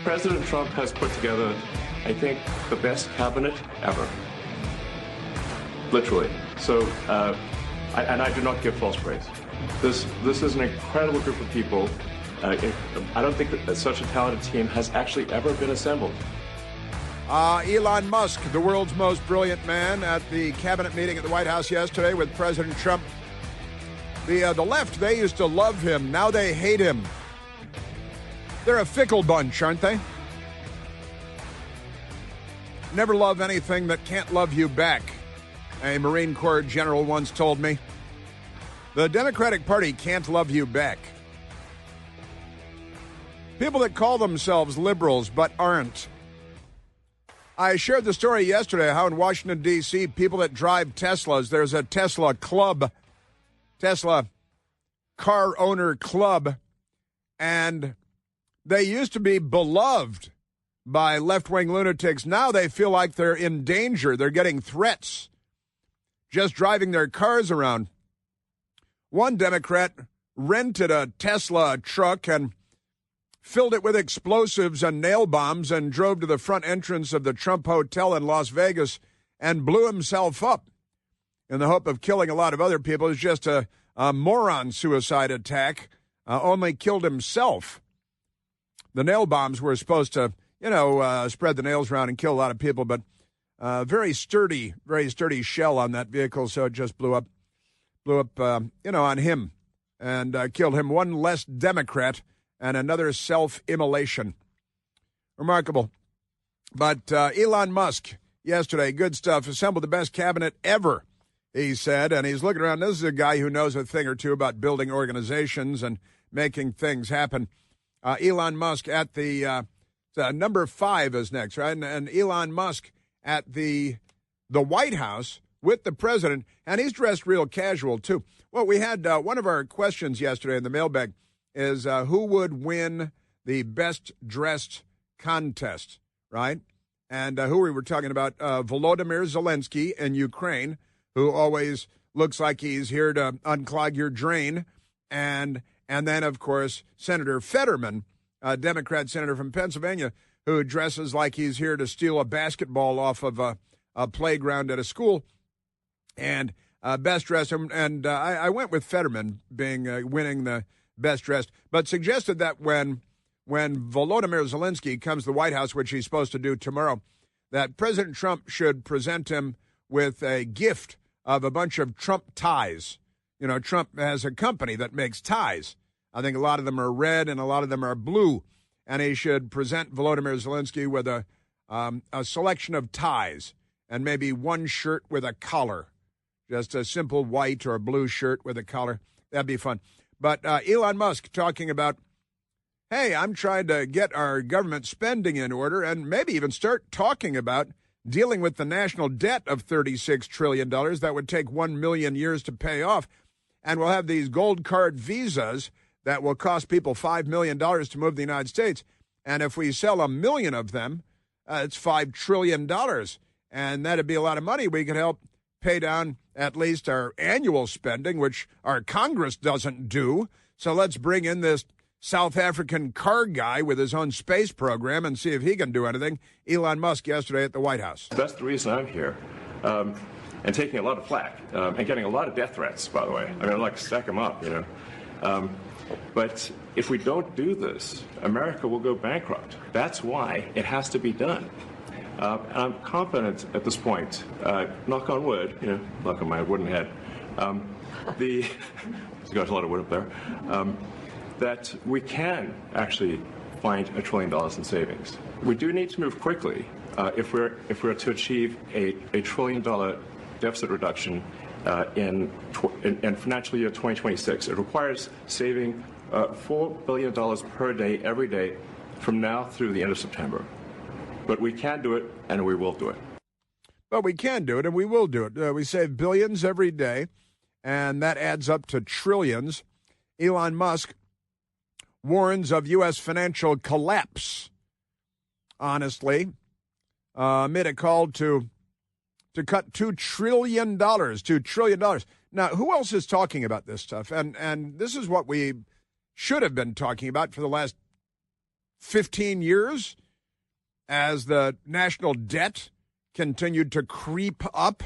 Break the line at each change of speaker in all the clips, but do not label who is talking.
President Trump has put together, I think, the best cabinet ever. Literally. So, and I do not give false praise. This is an incredible group of people. I don't think that such a talented team has actually ever been assembled.
Elon Musk, the world's most brilliant man, at the cabinet meeting at the White House yesterday with President Trump. The left, they used to love him. Now they hate him. They're a fickle bunch, aren't they? Never love anything that can't love you back, a Marine Corps general once told me. The Democratic Party can't love you back. People that call themselves liberals but aren't. I shared the story yesterday how in Washington, D.C., people that drive Teslas, there's a Tesla club, Tesla car owner club, and they used to be beloved by left-wing lunatics. Now they feel like they're in danger. They're getting threats just driving their cars around. One Democrat rented a Tesla truck and filled it with explosives and nail bombs and drove to the front entrance of the Trump Hotel in Las Vegas and blew himself up in the hope of killing a lot of other people. It was just a moron suicide attack, only killed himself. The nail bombs were supposed to, spread the nails around and kill a lot of people, but very sturdy shell on that vehicle, so it just blew up, on him and killed him. One less Democrat and another self-immolation. Remarkable. But Elon Musk, yesterday, good stuff, assembled the best cabinet ever, he said, and he's looking around. This is a guy who knows a thing or two about building organizations and making things happen. Elon Musk at the number 5 is next, right? And Elon Musk at the White House with the president, and he's dressed real casual, too. Well, we had one of our questions yesterday in the mailbag is who would win the best dressed contest, right? And who we were talking about, Volodymyr Zelensky in Ukraine, who always looks like he's here to unclog your drain. And then, of course, Senator Fetterman, a Democrat senator from Pennsylvania, who dresses like he's here to steal a basketball off of a playground at a school. And best dressed, and I went with Fetterman winning the best dressed, but suggested that when Volodymyr Zelensky comes to the White House, which he's supposed to do tomorrow, that President Trump should present him with a gift of a bunch of Trump ties. You know, Trump has a company that makes ties. I think a lot of them are red and a lot of them are blue. And he should present Volodymyr Zelensky with a selection of ties and maybe one shirt with a collar, just a simple white or blue shirt with a collar. That'd be fun. But Elon Musk talking about, hey, I'm trying to get our government spending in order and maybe even start talking about dealing with the national debt of $36 trillion that would take 1 million years to pay off. And we'll have these gold card visas that will cost people $5 million to move to the United States. And if we sell 1 million of them, it's $5 trillion. And that'd be a lot of money. We could help pay down at least our annual spending, which our Congress doesn't do. So let's bring in this South African car guy with his own space program and see if he can do anything. Elon Musk yesterday at the White House.
That's the reason I'm here. And taking a lot of flack and getting a lot of death threats, by the way. I mean, I'm like, stack them up, you know. But if we don't do this, America will go bankrupt. That's why it has to be done. And I'm confident at this point, knock on wood, you know, knock on my wooden head, there's got a lot of wood up there, that we can actually find $1 trillion in savings. We do need to move quickly if we're to achieve a $1 trillion deficit reduction in financial year 2026. It requires saving $4 billion per day, every day, from now through the end of September. But we can do it, and we will do it.
But we can do it, and we will do it. We save billions every day, and that adds up to trillions. Elon Musk warns of U.S. financial collapse, honestly, made a call to cut $2 trillion, $2 trillion. Now, who else is talking about this stuff? And this is what we should have been talking about for the last 15 years as the national debt continued to creep up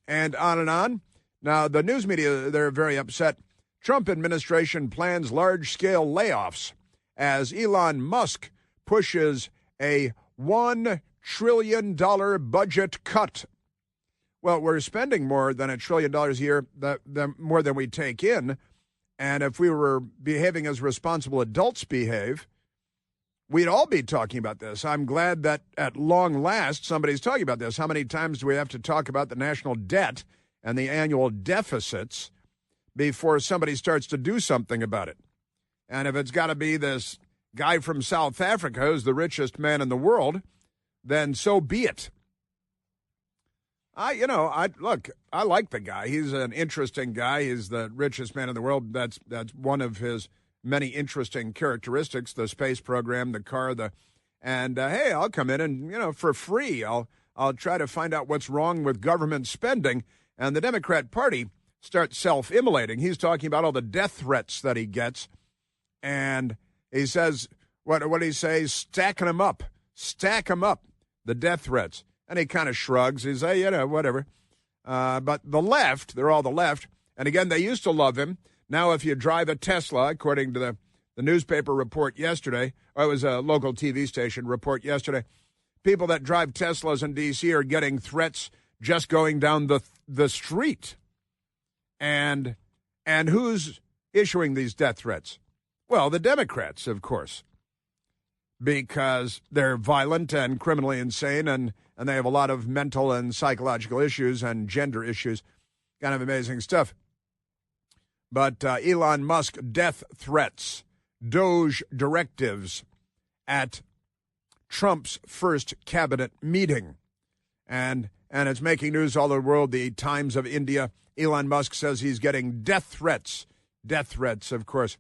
and on and on. Now, the news media, they're very upset. Trump administration plans large-scale layoffs as Elon Musk pushes a $1 trillion budget cut. Well, we're spending more than $1 trillion a year, more than we take in. And if we were behaving as responsible adults behave, we'd all be talking about this. I'm glad that at long last somebody's talking about this. How many times do we have to talk about the national debt and the annual deficits before somebody starts to do something about it? And if it's got to be this guy from South Africa who's the richest man in the world, then so be it. I like the guy. He's an interesting guy. He's the richest man in the world. That's one of his many interesting characteristics, the space program, the car, hey, I'll come in and, for free, I'll try to find out what's wrong with government spending. And the Democrat Party starts self-immolating. He's talking about all the death threats that he gets. And he says, what did he say? Stacking them up, the death threats. And he kind of shrugs. He says, whatever. But the left, they're all the left. And again, they used to love him. Now, if you drive a Tesla, according to the newspaper report yesterday, or it was a local TV station report yesterday, people that drive Teslas in D.C. are getting threats just going down the street. And who's issuing these death threats? Well, the Democrats, of course, because they're violent and criminally insane, and they have a lot of mental and psychological issues and gender issues. Kind of amazing stuff. But Elon Musk death threats, Doge directives at Trump's first cabinet meeting. And it's making news all over the world. The Times of India, Elon Musk says he's getting death threats, of course.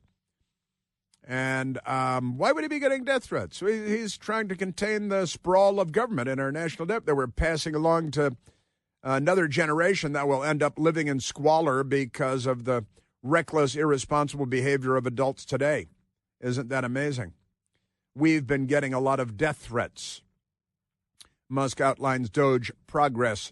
And why would he be getting death threats? He's trying to contain the sprawl of government in our national debt that we're passing along to another generation that will end up living in squalor because of the reckless, irresponsible behavior of adults today. Isn't that amazing? We've been getting a lot of death threats. Musk outlines Doge progress.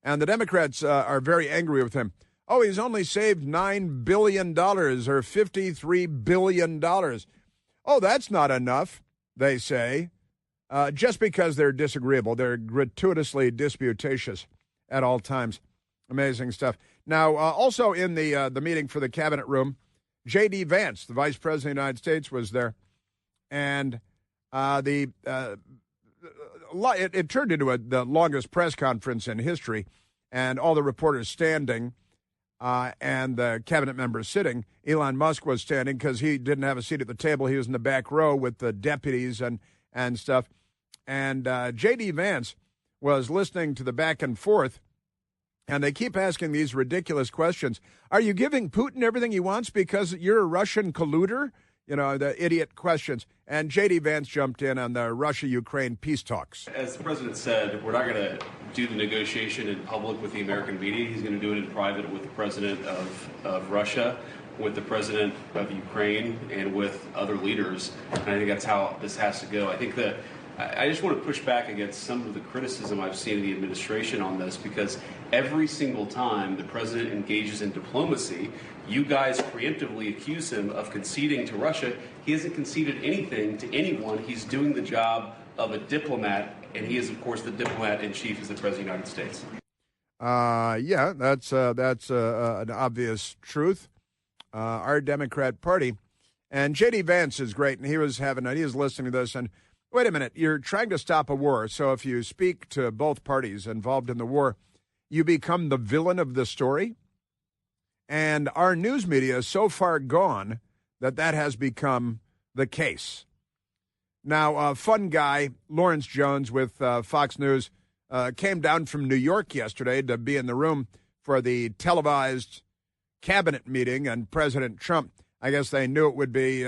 And the Democrats are very angry with him. Oh, he's only saved $9 billion or $53 billion. Oh, that's not enough, they say, just because they're disagreeable. They're gratuitously disputatious at all times. Amazing stuff. Now, also in the meeting for the cabinet room, J.D. Vance, the Vice President of the United States, was there. And it turned into the longest press conference in history, and all the reporters standing and the cabinet members sitting. Elon Musk was standing because he didn't have a seat at the table. He was in the back row with the deputies and stuff. And J.D. Vance was listening to the back and forth, and they keep asking these ridiculous questions. Are you giving Putin everything he wants because you're a Russian colluder? The idiot questions. And J.D. Vance jumped in on the Russia-Ukraine peace talks.
As the president said, we're not going to do the negotiation in public with the American media. He's going to do it in private with the president of Russia, with the president of Ukraine, and with other leaders. And I think that's how this has to go. I think that I just want to push back against some of the criticism I've seen of the administration on this, because every single time the president engages in diplomacy, you guys preemptively accuse him of conceding to Russia. He hasn't conceded anything to anyone. He's doing the job of a diplomat, and he is, of course, the diplomat in chief as the president of the United States.
Yeah, that's an obvious truth. Our Democrat Party, and J.D. Vance is great, and he was listening to this, and wait a minute, you're trying to stop a war, so if you speak to both parties involved in the war, you become the villain of the story? And our news media is so far gone that has become the case. Now, fun guy, Lawrence Jones with Fox News, came down from New York yesterday to be in the room for the televised cabinet meeting, and President Trump, I guess they knew it would be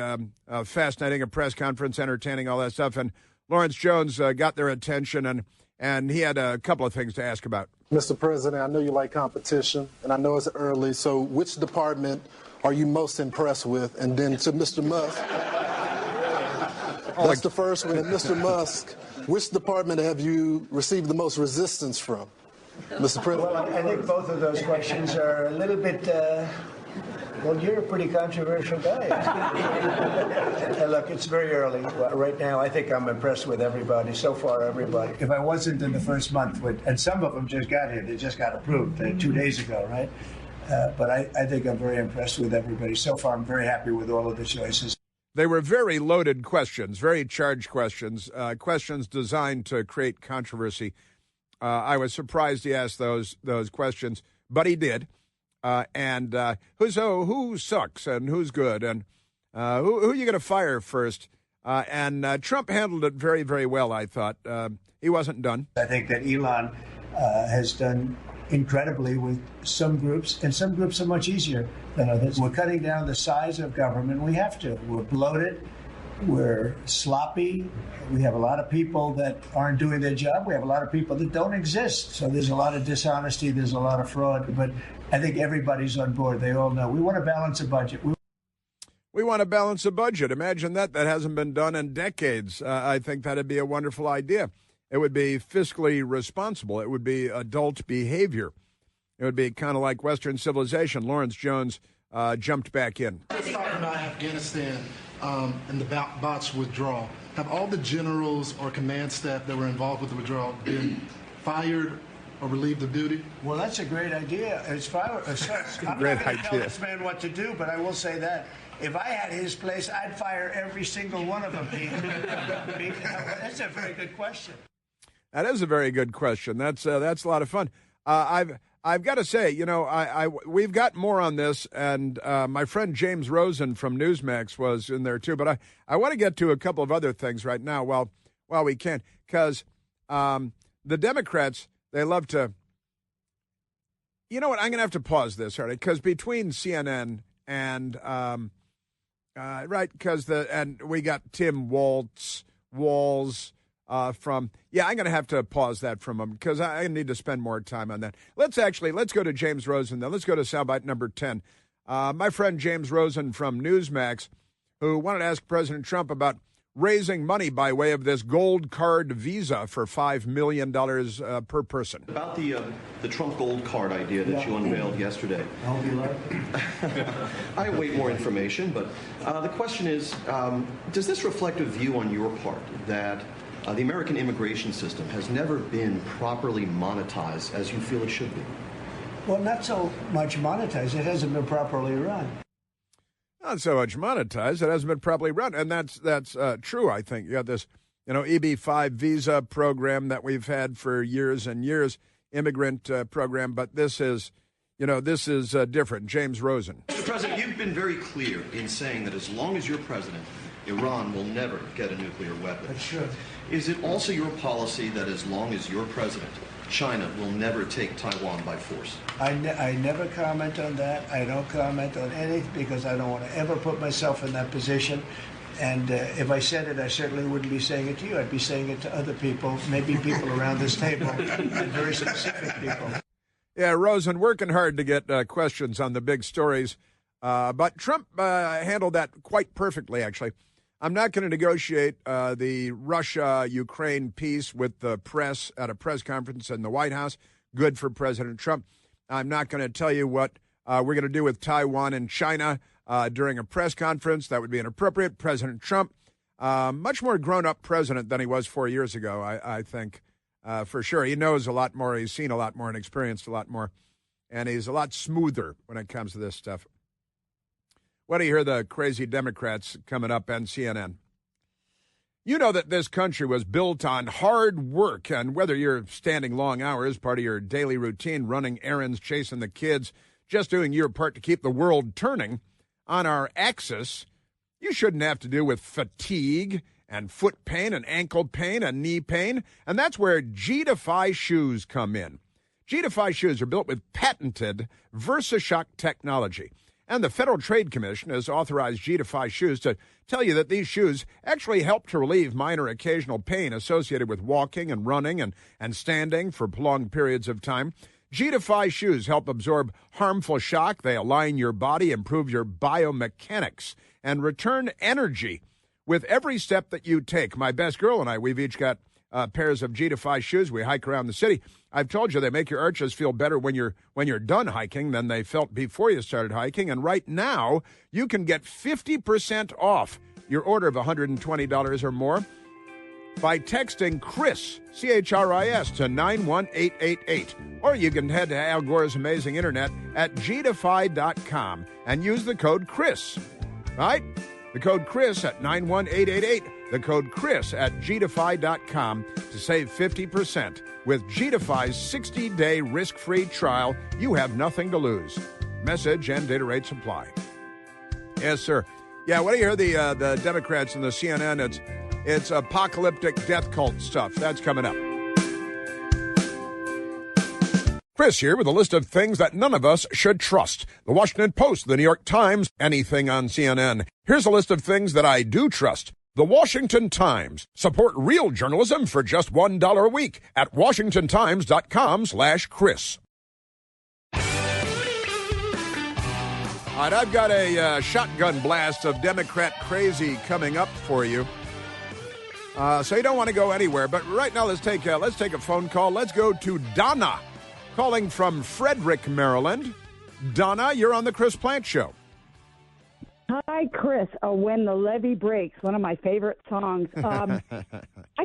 fascinating, a press conference, entertaining, all that stuff. And Lawrence Jones got their attention, and he had a couple of things to ask about.
Mr. President, I know you like competition, and I know it's early, so which department are you most impressed with? And then to Mr. Musk, That's the first one. And Mr. Musk, which department have you received the most resistance from, Mr. President?
Well, I think both of those questions are a little bit, well, you're a pretty controversial guy. Look, it's very early. Right now, I think I'm impressed with everybody. So far, everybody. If I wasn't in the first month, and some of them just got here, they just got approved 2 days ago, right? But I think I'm very impressed with everybody. So far, I'm very happy with all of the choices.
They were very loaded questions, very charged questions, questions designed to create controversy. I was surprised he asked those questions, but he did. And who sucks and who's good and who are you going to fire first? And Trump handled it very, very well, I thought. He wasn't done.
I think that Elon has done incredibly with some groups, and some groups are much easier than others. We're cutting down the size of government. We have to. We're bloated. We're sloppy. We have a lot of people that aren't doing their job. We have a lot of people that don't exist. So there's a lot of dishonesty. There's a lot of fraud. But I think everybody's on board. They all know. We want to balance a budget.
We want to balance a budget. Imagine that. That hasn't been done in decades. I think that'd be a wonderful idea. It would be fiscally responsible. It would be adult behavior. It would be kind of like Western civilization. Lawrence Jones jumped back in.
Let's talk about Afghanistan and the bots withdrawal. Have all the generals or command staff that were involved with the withdrawal been fired or relieved of duty?
Well, that's a great idea. I'm not going to tell this man what to do, but I will say that. If I had his place, I'd fire every single one of them, Pete. That's a very good question.
That is a very good question. That's a lot of fun. I've got to say, we've got more on this, and my friend James Rosen from Newsmax was in there too. But I want to get to a couple of other things right now while we can, because the Democrats, they love to. You know what? I'm going to have to pause this, Hardy, because between CNN and and we got Tim Walls. I'm going to have to pause that from him because I need to spend more time on that. Let's go to James Rosen then. Let's go to soundbite number 10. My friend James Rosen from Newsmax, who wanted to ask President Trump about raising money by way of this gold card visa for $5 million per person.
About the Trump gold card idea that you unveiled yesterday.
I hope you like it.
I await more information, but the question is, does this reflect a view on your part that the American immigration system has never been properly monetized as you feel it should be?
Well, not so much monetized. It hasn't been properly run.
Not so much monetized. It hasn't been properly run. And that's true, I think. You got this, EB-5 visa program that we've had for years and years, immigrant program. But this is different. James Rosen.
Mr. President, you've been very clear in saying that as long as you're president, Iran will never get a nuclear weapon.
That's true.
Is it also your policy that as long as you're president, China will never take Taiwan by force?
I never comment on that. I don't comment on anything because I don't want to ever put myself in that position. And if I said it, I certainly wouldn't be saying it to you. I'd be saying it to other people, maybe people around this table, and very specific people.
Yeah, Rosen, working hard to get questions on the big stories. But Trump handled that quite perfectly, actually. I'm not going to negotiate the Russia-Ukraine peace with the press at a press conference in the White House. Good for President Trump. I'm not going to tell you what we're going to do with Taiwan and China during a press conference. That would be inappropriate. President Trump, much more grown-up president than he was 4 years ago, I think, for sure. He knows a lot more. He's seen a lot more and experienced a lot more. And he's a lot smoother when it comes to this stuff. What do you hear the crazy Democrats coming up on CNN? You know that this country was built on hard work, and whether you're standing long hours, part of your daily routine, running errands, chasing the kids, just doing your part to keep the world turning on our axis, you shouldn't have to deal with fatigue and foot pain and ankle pain and knee pain, and that's where G-Defy shoes come in. G-Defy shoes are built with patented VersaShock technology. And the Federal Trade Commission has authorized G-Defy shoes to tell you that these shoes actually help to relieve minor occasional pain associated with walking and running and standing for prolonged periods of time. G-Defy shoes help absorb harmful shock. They align your body, improve your biomechanics, and return energy with every step that you take. My best girl and I, we've each got pairs of G-Defy shoes. We hike around the city. I've told you they make your arches feel better when you're done hiking than they felt before you started hiking. And right now, you can get 50% off your order of $120 or more by texting Chris, C-H-R-I-S, to 91888. Or you can head to Al Gore's amazing internet at gdefy.com and use the code Chris. Right? The code Chris at 91888. The code Chris at gdefy.com to save 50%. With G-Defy's 60-day risk-free trial, you have nothing to lose. Message and data rates apply. Yes, sir. Yeah, when you hear the Democrats and the CNN, it's apocalyptic death cult stuff. That's coming up. Chris here with a list of things that none of us should trust. The Washington Post, the New York Times, anything on CNN. Here's a list of things that I do trust. The Washington Times. Support real journalism for just $1 a week at washingtontimes.com/Chris. All right, I've got a shotgun blast of Democrat crazy coming up for you. So you don't want to go anywhere. But right now, let's take a phone call. Let's go to Donna, calling from Frederick, Maryland. Donna, you're on the Chris Plant Show.
Hi, Chris. When the Levee Breaks, one of my favorite songs. I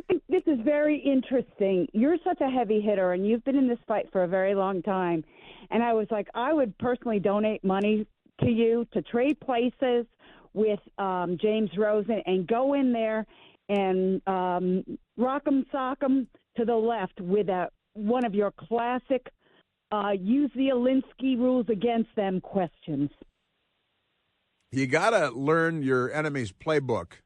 think this is very interesting. You're such a heavy hitter, and you've been in this fight for a very long time. And I was like, I would personally donate money to you to trade places with James Rosen and go in there and rock'em sock'em to the left with one of your classic use the Alinsky rules against them questions.
You got to learn your enemy's playbook.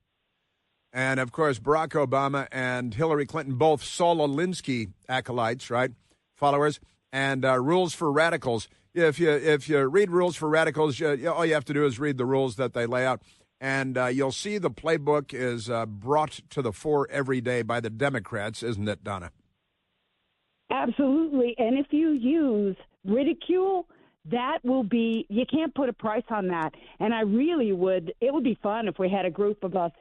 And, of course, Barack Obama and Hillary Clinton, both Saul Alinsky acolytes, right, followers, and Rules for Radicals. If you read Rules for Radicals, all you have to do is read the rules that they lay out. And you'll see the playbook is brought to the fore every day by the Democrats, isn't it, Donna?
Absolutely. And if you use ridicule, that will be, you can't put a price on that. And it would be fun if we had a group of us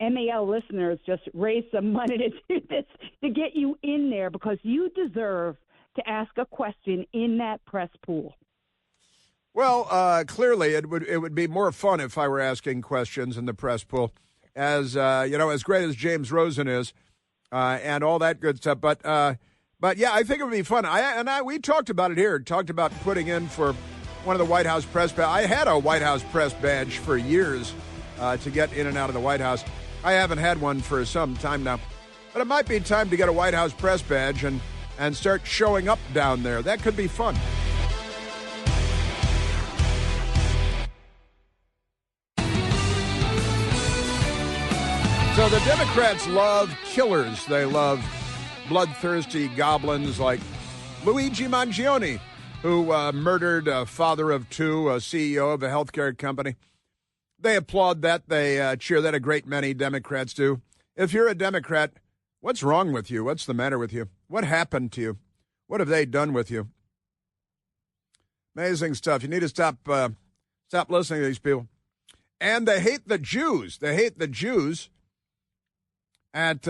MAL listeners just raise some money to do this, to get you in there, because you deserve to ask a question in that press pool.
Well, clearly it would be more fun if I were asking questions in the press pool, as as great as James Rosen is, and all that good stuff. But yeah, I think it would be fun. We talked about it here. Talked about putting in for one of the White House press badge. I had a White House press badge for years to get in and out of the White House. I haven't had one for some time now, but it might be time to get a White House press badge and start showing up down there. That could be fun. So the Democrats love killers. They love bloodthirsty goblins like Luigi Mangione, who murdered a father of two, a CEO of a healthcare company. They applaud that. They cheer that. A great many Democrats do. If you're a Democrat, what's wrong with you? What's the matter with you? What happened to you? What have they done with you? Amazing stuff. You need to stop listening to these people. And they hate the Jews. They hate the Jews. At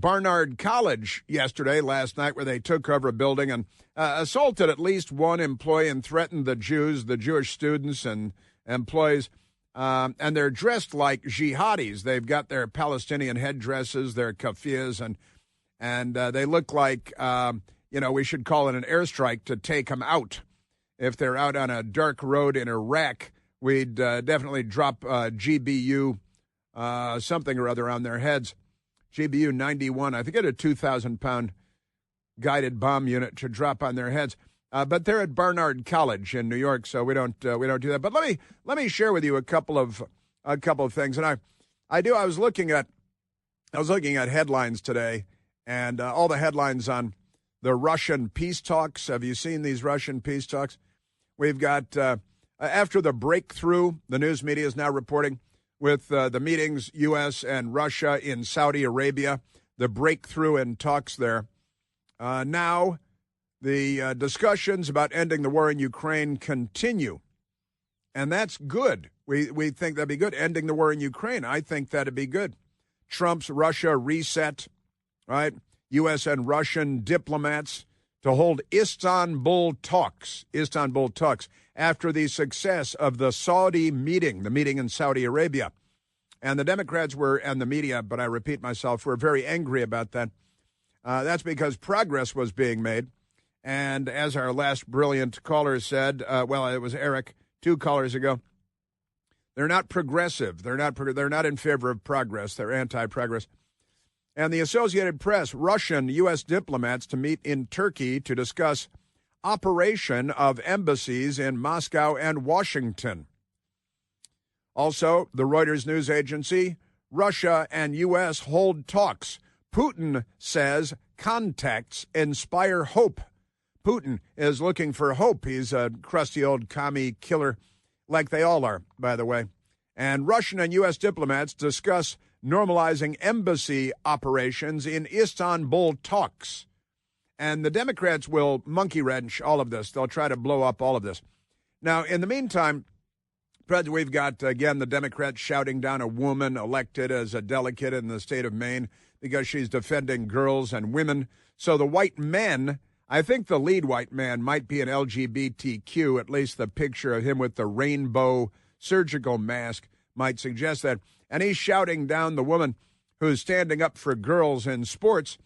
Barnard College last night, where they took over a building and assaulted at least one employee and threatened the Jews, the Jewish students and employees. And they're dressed like jihadis. They've got their Palestinian headdresses, their keffiyehs, and they look like, we should call it an airstrike to take them out. If they're out on a dark road in Iraq, we'd definitely drop GBU something or other on their heads. GBU 91, I think it had a 2,000-pound guided bomb unit to drop on their heads. But they're at Barnard College in New York, so we don't do that. But let me share with you a couple of things. And I was looking at headlines today, and all the headlines on the Russian peace talks. Have you seen these Russian peace talks? We've got after the breakthrough, the news media is now reporting, with the meetings, U.S. and Russia in Saudi Arabia, the breakthrough in talks there. Now, the discussions about ending the war in Ukraine continue. And that's good. We think that'd be good. Ending the war in Ukraine, I think that'd be good. Trump's Russia reset, right? U.S. and Russian diplomats to hold Istanbul talks after the success of the Saudi meeting, the meeting in Saudi Arabia. And the Democrats and the media, but I repeat myself, were very angry about that. That's because progress was being made. And as our last brilliant caller said, it was Eric 2 callers ago, they're not progressive. They're not in favor of progress. They're anti-progress. And the Associated Press, Russian U.S. diplomats to meet in Turkey to discuss operation of embassies in Moscow and Washington. Also, the Reuters news agency, Russia and U.S. hold talks. Putin says contacts inspire hope. Putin is looking for hope. He's a crusty old commie killer, like they all are, by the way. And Russian and U.S. diplomats discuss normalizing embassy operations in Istanbul talks. And the Democrats will monkey wrench all of this. They'll try to blow up all of this. Now, in the meantime, Fred, we've got, again, the Democrats shouting down a woman elected as a delegate in the state of Maine because she's defending girls and women. So the white men, I think the lead white man might be an LGBTQ, at least the picture of him with the rainbow surgical mask might suggest that. And he's shouting down the woman who's standing up for girls in sports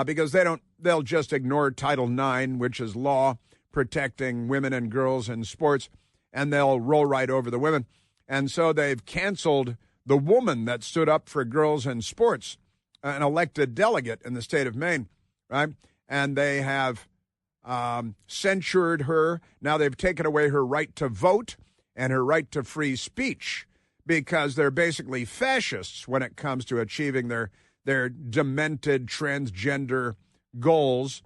because they'll just ignore Title IX, which is law protecting women and girls in sports, and they'll roll right over the women. And so they've canceled the woman that stood up for girls in sports, an elected delegate in the state of Maine, right? And they have censured her. Now they've taken away her right to vote and her right to free speech because they're basically fascists when it comes to achieving their demented transgender goals.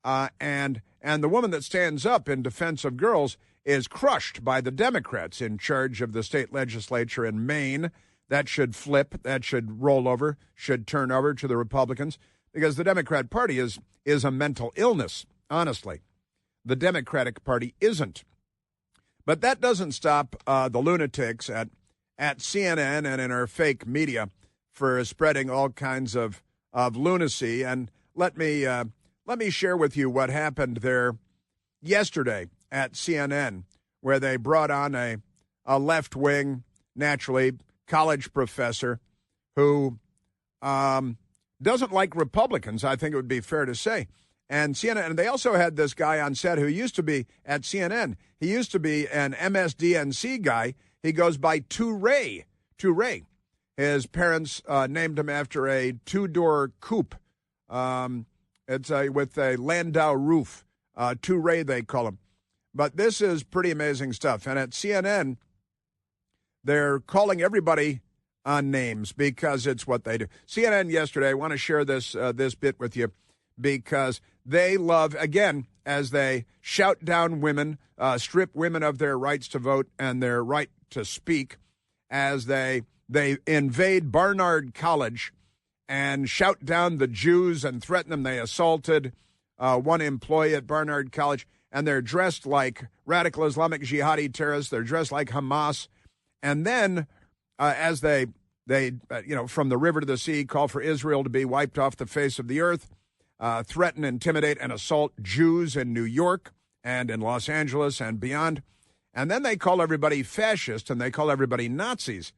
And the woman that stands up in defense of girls is crushed by the Democrats in charge of the state legislature in Maine. That should flip. That should roll over, should turn over to the Republicans, because the Democrat Party is a mental illness, honestly. The Democratic Party isn't. But that doesn't stop the lunatics at CNN and in our fake media for spreading all kinds of lunacy. And let me share with you what happened there yesterday at CNN, where they brought on a left-wing, naturally, college professor who doesn't like Republicans, I think it would be fair to say. And CNN, and they also had this guy on set who used to be at CNN. He used to be an MSDNC guy. He goes by Touré. His parents named him after a two-door coupe. It's with a Landau roof. Touré, they call him. But this is pretty amazing stuff. And at CNN, they're calling everybody on names because it's what they do. CNN yesterday, I want to share this bit with you because they love, again, as they shout down women, strip women of their rights to vote and their right to speak, as they invade Barnard College and shout down the Jews and threaten them. They assaulted one employee at Barnard College, and they're dressed like radical Islamic jihadi terrorists. They're dressed like Hamas. And then as they from the river to the sea, call for Israel to be wiped off the face of the earth, threaten, intimidate, and assault Jews in New York and in Los Angeles and beyond. And then they call everybody fascist and they call everybody Nazis.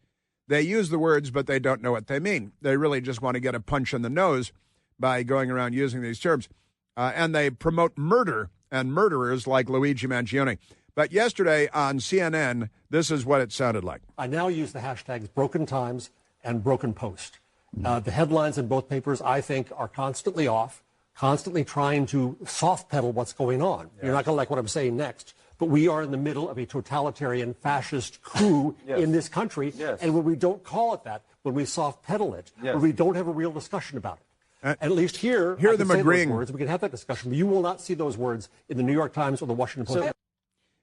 They use the words, but they don't know what they mean. They really just want to get a punch in the nose by going around using these terms. And they promote murder and murderers like Luigi Mangione. But yesterday on CNN, this is what it sounded like.
I now use the hashtags Broken Times and Broken Post. The headlines in both papers, I think, are constantly off, constantly trying to soft pedal what's going on. Yeah. You're not going to like what I'm saying next. But we are in the middle of a totalitarian fascist coup in this country. Yes. And when we don't call it that, when we soft pedal it, when we don't have a real discussion about it. At least here I can say those words. We can have that discussion. But you will not see those words in the New York Times or the Washington Post.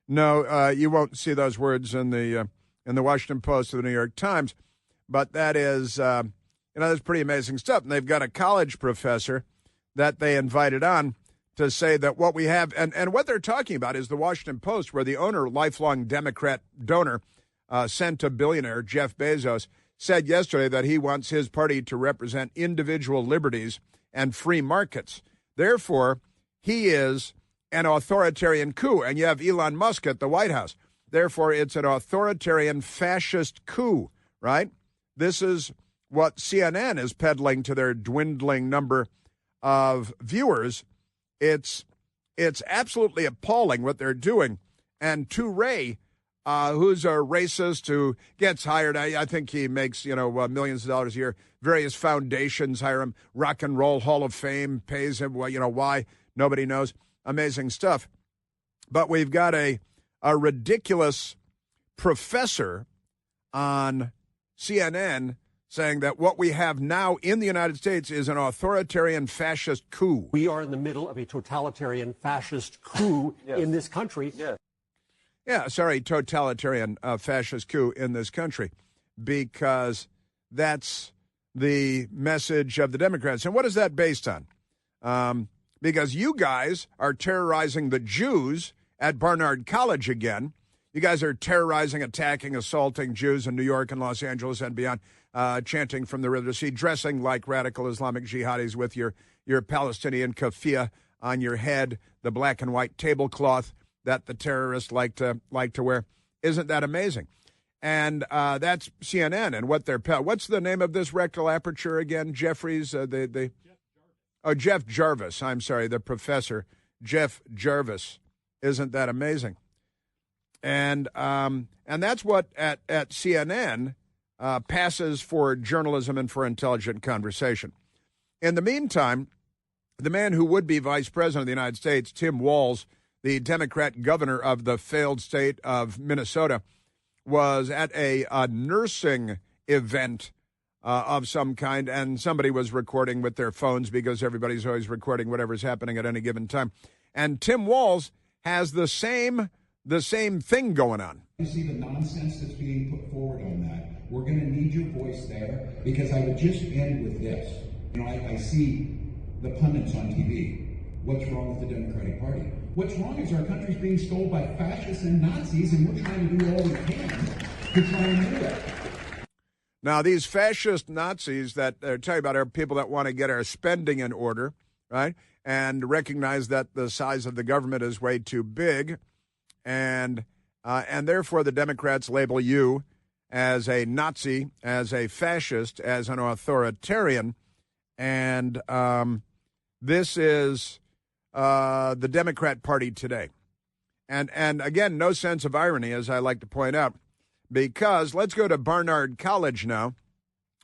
No, you won't see those words in the Washington Post or the New York Times. But that is, that's pretty amazing stuff. And they've got a college professor that they invited on to say that what we have, and what they're talking about is the Washington Post, where the owner, lifelong Democrat donor, centibillionaire Jeff Bezos, said yesterday that he wants his party to represent individual liberties and free markets. Therefore, he is an authoritarian coup. And you have Elon Musk at the White House. Therefore, it's an authoritarian fascist coup, right? This is what CNN is peddling to their dwindling number of viewers. It's absolutely appalling what they're doing. And Touré, who's a racist who gets hired, I think he makes, millions of dollars a year. Various foundations hire him. Rock and Roll Hall of Fame pays him. Well, why? Nobody knows. Amazing stuff. But we've got a ridiculous professor on CNN saying that what we have now in the United States is an authoritarian fascist coup.
We are in the middle of a totalitarian fascist coup in this country.
Totalitarian fascist coup in this country, because that's the message of the Democrats. And what is that based on? Because you guys are terrorizing the Jews at Barnard College again. You guys are terrorizing, attacking, assaulting Jews in New York and Los Angeles and beyond, chanting from the river to the sea, dressing like radical Islamic jihadis with your Palestinian keffiyeh on your head, the black and white tablecloth that the terrorists like to wear. Isn't that amazing? And that's CNN and what they're. What's the name of this rectal aperture again? Jeffries, Jeff Jarvis. I'm sorry, the professor, Jeff Jarvis. Isn't that amazing? And that's what at CNN passes for journalism and for intelligent conversation. In the meantime, the man who would be vice president of the United States, Tim Walz, the Democrat governor of the failed state of Minnesota, was at a nursing event of some kind, and somebody was recording with their phones because everybody's always recording whatever's happening at any given time. And Tim Walz has the same thing going on.
You see the nonsense that's being put forward on that. We're going to need your voice there, because I would just end with this. I see the pundits on TV. What's wrong with the Democratic Party? What's wrong is our country's being stole by fascists and Nazis, and we're trying to do all we can to try and do that.
Now, these fascist Nazis that they're talking about are people that want to get our spending in order, right? And recognize that the size of the government is way too big. And therefore the Democrats label you as a Nazi, as a fascist, as an authoritarian. And this is the Democrat Party today. And again, no sense of irony, as I like to point out, because let's go to Barnard College now,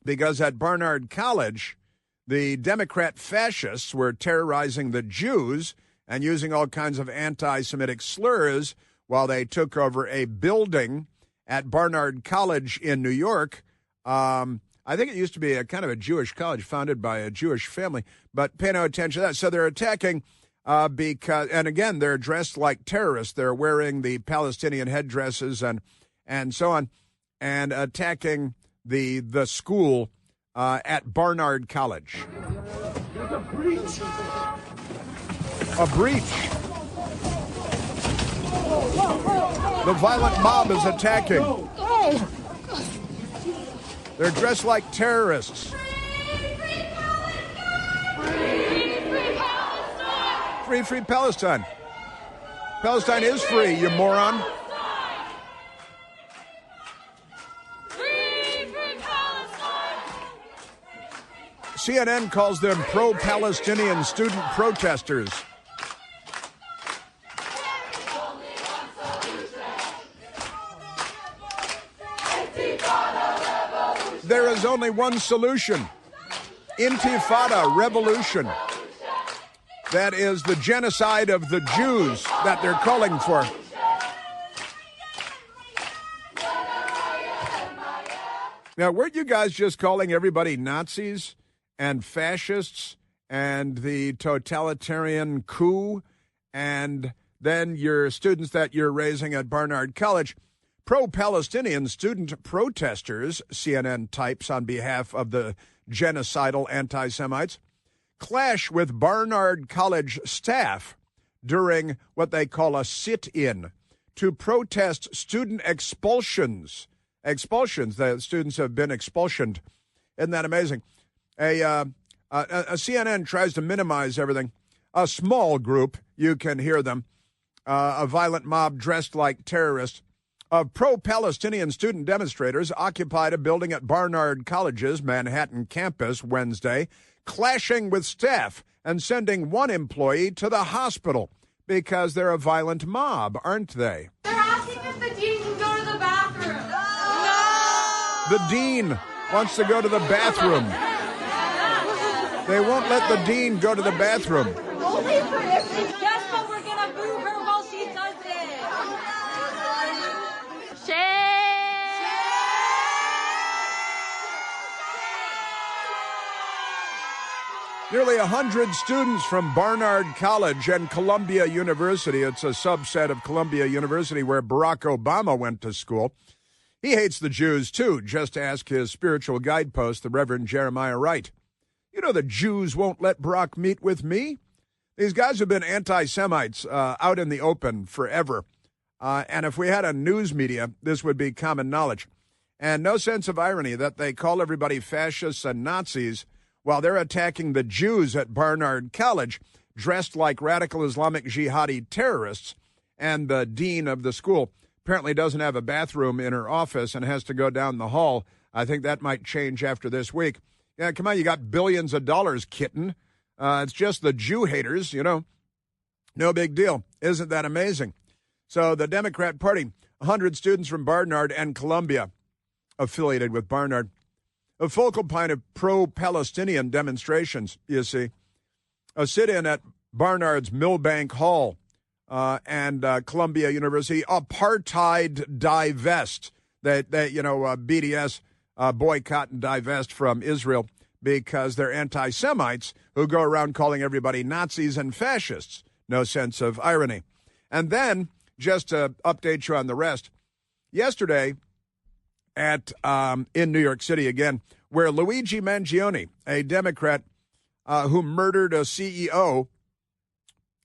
because at Barnard College, the Democrat fascists were terrorizing the Jews and using all kinds of anti-Semitic slurs while they took over a building at Barnard College in New York. I think it used to be a kind of a Jewish college founded by a Jewish family, but pay no attention to that. So they're attacking because, and again, they're dressed like terrorists. They're wearing the Palestinian headdresses and so on, and attacking the school at Barnard College.
There's a breach.
A breach. The violent mob is attacking. They're dressed like terrorists. Free, free Palestine. Palestine is free, you moron. CNN calls them pro-Palestinian student protesters. There is only one solution. Intifada, revolution. That is the genocide of the Jews that they're calling for. Now, weren't you guys just calling everybody Nazis and fascists and the totalitarian coup, and then your students that you're raising at Barnard College, pro-Palestinian student protesters, CNN types on behalf of the genocidal anti-Semites, clash with Barnard College staff during what they call a sit-in to protest student expulsions expulsions. The students have been expulsioned. Isn't that amazing? A CNN tries to minimize everything. A small group, you can hear them, a violent mob dressed like terrorists, of pro-Palestinian student demonstrators occupied a building at Barnard College's Manhattan campus Wednesday, clashing with staff and sending one employee to the hospital because they're a violent mob, aren't they?
They're asking if the dean can go to the bathroom.
No! The dean wants to go to the bathroom. They won't let the dean go to the bathroom.
Only for yes, but we're gonna boo her while she does it.
Nearly 100 students from Barnard College and Columbia University, it's a subset of Columbia University where Barack Obama went to school. He hates the Jews, too. Just ask his spiritual guidepost, the Reverend Jeremiah Wright. You know the Jews won't let Barack meet with me? These guys have been anti-Semites out in the open forever. And if we had a news media, this would be common knowledge. And no sense of irony that they call everybody fascists and Nazis while they're attacking the Jews at Barnard College, dressed like radical Islamic jihadi terrorists. And the dean of the school apparently doesn't have a bathroom in her office and has to go down the hall. I think that might change after this week. Yeah, come on, you got billions of dollars, kitten. It's just the Jew haters, you know. No big deal. Isn't that amazing? So the Democrat Party, 100 students from Barnard and Columbia, affiliated with Barnard, a focal point of pro-Palestinian demonstrations, you see. A sit-in at Barnard's Millbank Hall and Columbia University, apartheid divest. BDS boycott and divest from Israel because they're anti-Semites who go around calling everybody Nazis and fascists. No sense of irony. And then, just to update you on the rest, yesterday in New York City again, where Luigi Mangione, a Democrat who murdered a CEO,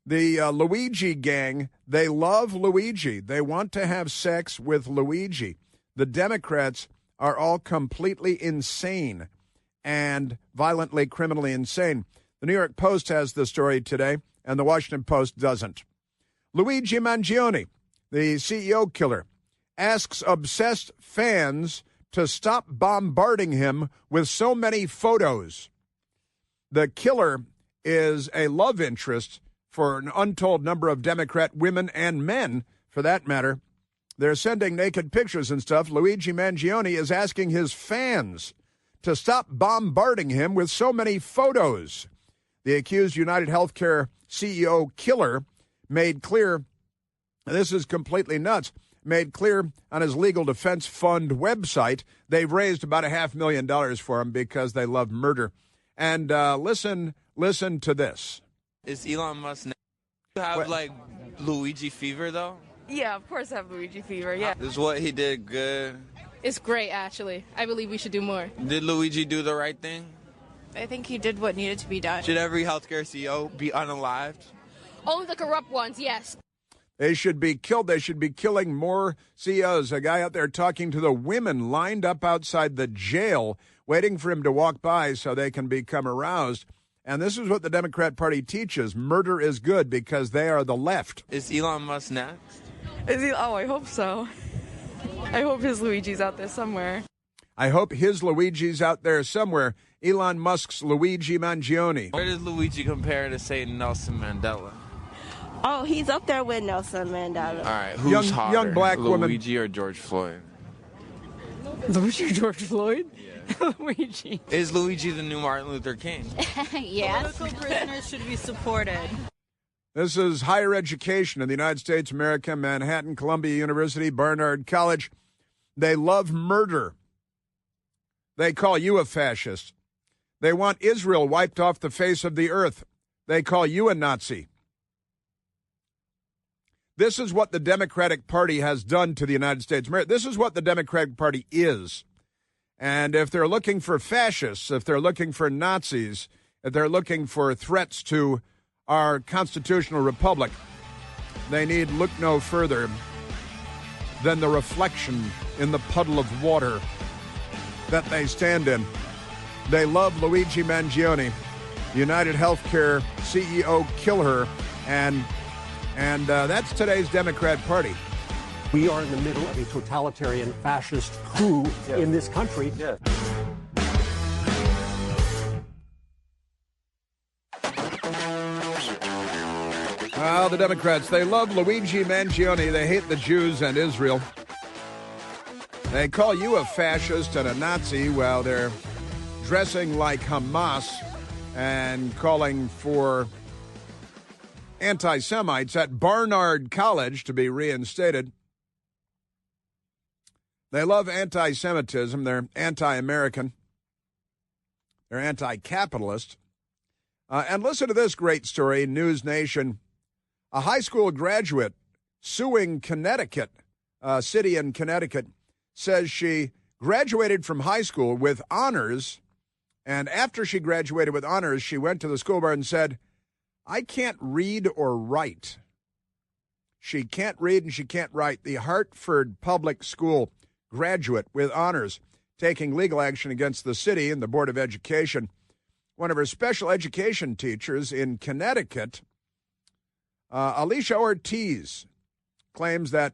the Luigi gang, they love Luigi. They want to have sex with Luigi. The Democrats are all completely insane and violently, criminally insane. The New York Post has the story today, and the Washington Post doesn't. Luigi Mangione, the CEO killer, asks obsessed fans to stop bombarding him with so many photos. The killer is a love interest for an untold number of Democrat women and men, for that matter. They're sending naked pictures and stuff. Luigi Mangione is asking his fans to stop bombarding him with so many photos. The accused United Healthcare CEO killer made clear, this is completely nuts, made clear on his Legal Defense Fund website, they've raised about $500,000 for him because they love murder. And listen to this.
Is Elon Musk have Luigi fever though?
Yeah, of course I have Luigi fever, yeah.
Is what he did good?
It's great, actually. I believe we should do more.
Did Luigi do the right thing?
I think he did what needed to be done.
Should every healthcare CEO be unalived?
Only the corrupt ones, yes.
They should be killed. They should be killing more CEOs. A guy out there talking to the women lined up outside the jail, waiting for him to walk by so they can become aroused. And this is what the Democrat Party teaches. Murder is good because they are the left.
Is Elon Musk next?
Oh, I hope so. I hope his Luigi's out there somewhere.
I hope his Luigi's out there somewhere. Elon Musk's Luigi Mangione.
Where does Luigi compare to, say, Nelson Mandela?
Oh, he's up there with Nelson Mandela.
All right, who's hotter,
young black
Luigi
woman
or George Floyd?
Luigi or George Floyd? Yeah. Luigi.
Is Luigi the new Martin Luther King?
Yes.
Political prisoners should be supported.
This is higher education in the United States, America, Manhattan, Columbia University, Barnard College. They love murder. They call you a fascist. They want Israel wiped off the face of the earth. They call you a Nazi. This is what the Democratic Party has done to the United States. This is what the Democratic Party is. And if they're looking for fascists, if they're looking for Nazis, if they're looking for threats to our constitutional republic, they need look no further than the reflection in the puddle of water that they stand in. They love Luigi Mangione, United Healthcare CEO killer, and that's today's Democrat Party.
We are in the middle of a totalitarian fascist coup in this country.
Yes. Well, the Democrats, they love Luigi Mangione. They hate the Jews and Israel. They call you a fascist and a Nazi while they're dressing like Hamas and calling for anti-Semites at Barnard College to be reinstated. They love anti-Semitism. They're anti-American. They're anti-capitalist. And listen to this great story, News Nation. A high school graduate suing Connecticut, a city in Connecticut, says she graduated from high school with honors, and after she graduated with honors, she went to the school board and said, I can't read or write. She can't read and she can't write. The Hartford Public School graduate with honors taking legal action against the city and the Board of Education. One of her special education teachers in Connecticut, Alicia Ortiz, claims that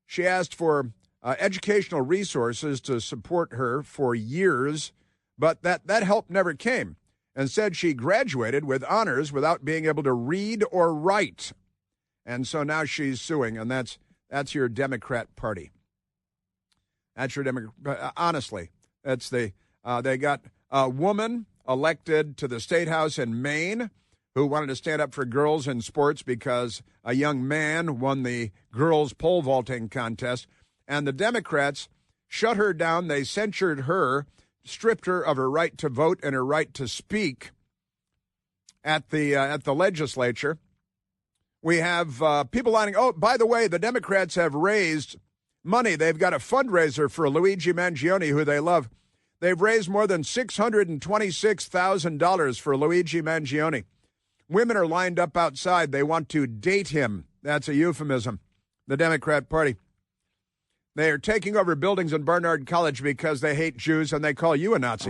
she asked for educational resources to support her for years, but that help never came, and said she graduated with honors without being able to read or write. And so now she's suing, and that's your Democrat Party. That's your Democrat. Honestly, that's they got a woman elected to the State House in Maine who wanted to stand up for girls in sports because a young man won the girls pole vaulting contest, and the Democrats shut her down. They censured her, stripped her of her right to vote and her right to speak at the legislature. We have people lining. Oh, by the way, the Democrats have raised money. They've got a fundraiser for Luigi Mangione, who they love. They've raised more than $626,000 for Luigi Mangione. Women are lined up outside. They want to date him. That's a euphemism. The Democrat Party. They are taking over buildings in Barnard College because they hate Jews and they call you a Nazi.